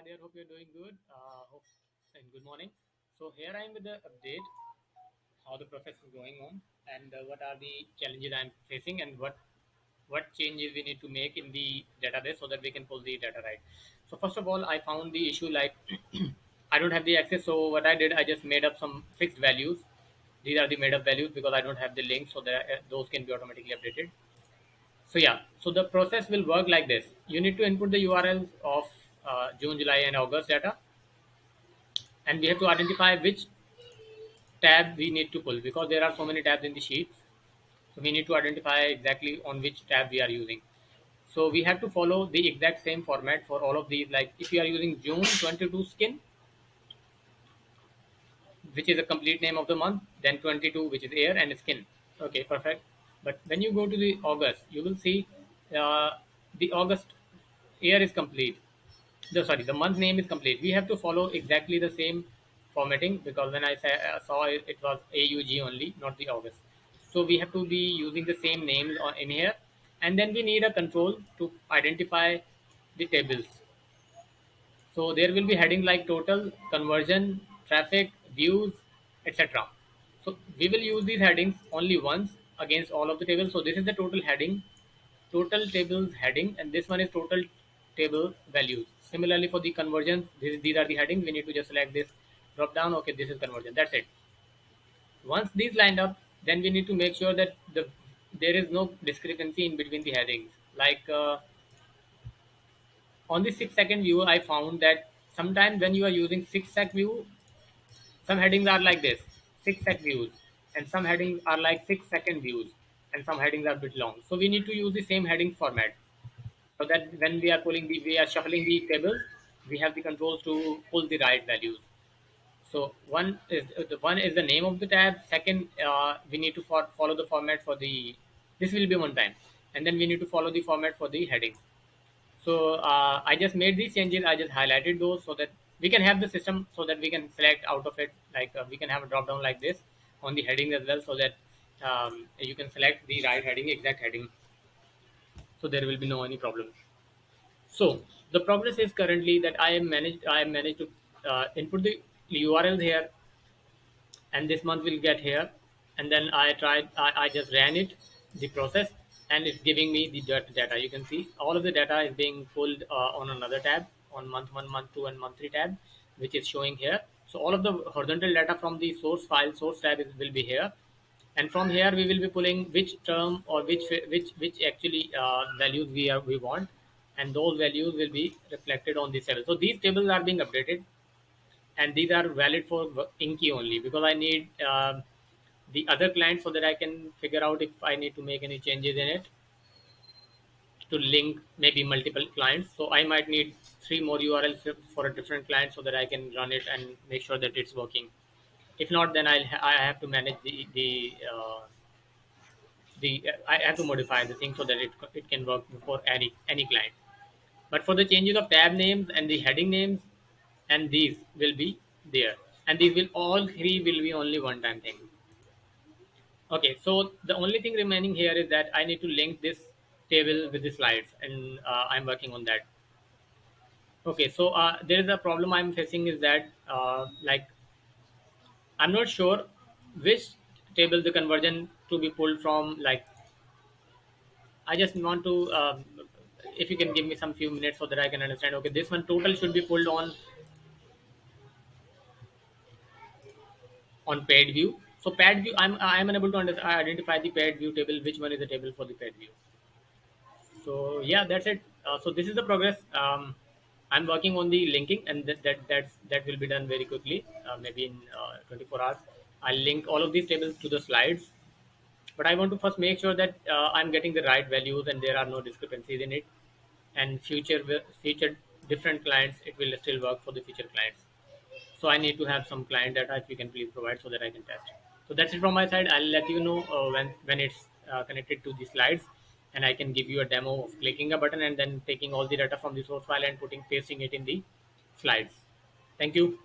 hi there. Hope you're doing good. Hope and good morning. So here I am with the update how the process is going on and what are the challenges I'm facing and what changes we need to make in the database so that we can pull the data right. So first of all, I found the issue like I don't have the access. So what I did, I just made up some fixed values. These are the made up values because I don't have the link, so that those can be automatically updated. So yeah, so the process will work like this. You need to input the URLs of June, July, and August data, and we have to identify which tab we need to pull because there are so many tabs in the sheet. So we need to identify exactly on which tab we are using. So we have to follow the exact same format for all of these. Like if you are using June 22 skin, which is a complete name of the month, then 22, which is air and skin. Okay, perfect. But when you go to the August, you will see uh, the August air is complete. The month name is complete. We have to follow exactly the same formatting because when saw it, it was AUG only, not the August. So we have to be using the same names in here, and then we need a control to identify the tables. So there will be heading like total, conversion, traffic, views, etc. So we will use these headings only once against all of the tables. So this is the total heading, total tables heading, and this one is total table values. Similarly for the conversion, these are the headings. We need to just select this drop down. Okay, this is conversion. That's it. Once these lined up, then we need to make sure that there is no discrepancy in between the headings. Like on the 6 second view, I found that sometimes when you are using 6 sec view, some headings are like this 6 sec views, and some headings are like 6 second views, and some headings are a bit long. So we need to use the same heading format so that when we are shuffling the table, we have the controls to pull the right values. So one is the name of the tab. Second, we need to follow the format for the. This will be one time, and then we need to follow the format for the headings. So I just made these changes. I just highlighted those so that we can have the system so that we can select out of it. Like we can have a drop down like this on the heading as well, so that you can select the right heading, exact heading. So there will be no any problem. So the progress is currently that I am managed to input the URL here, and this month will get here, and then I just ran it, the process, and it's giving me the data. You can see all of the data is being pulled on another tab, on month 1, month 2, and month 3 tab, which is showing here. So all of the horizontal data from the source file source tab will be here, and from here we will be pulling which term or which actually values we want, and those values will be reflected on this table. So these tables are being updated, and these are valid for Inky only because I need the other client so that I can figure out if I need to make any changes in it to link maybe multiple clients. So I might need 3 more URLs for a different client so that I can run it and make sure that it's working. If not, then I have to manage the I have to modify the thing so that it can work for any client. But for the changes of tab names and the heading names, and these will be there, and these will all three will be only one time thing. Okay, so the only thing remaining here is that I need to link this table with the slides, and I'm working on that. Okay, so there is a problem I'm facing is that like I'm not sure which table the conversion to be pulled from. Like I just want to if you can give me some few minutes so that I can understand. Okay, this one total should be pulled on paired view. So paired view, I'm unable to identify the paired view table. Which one is the table for the paired view? So yeah, that's it. So this is the progress. I'm working on the linking, and that will be done very quickly, maybe in 24 hours. I'll link all of these tables to the slides, but I want to first make sure that I'm getting the right values and there are no discrepancies in it. And future different clients, it will still work for the future clients. So I need to have some client data if you can please provide so that I can test. So that's it from my side. I'll let you know when it's connected to the slides, and I can give you a demo of clicking a button and then taking all the data from the source file and pasting it in the slides. Thank you.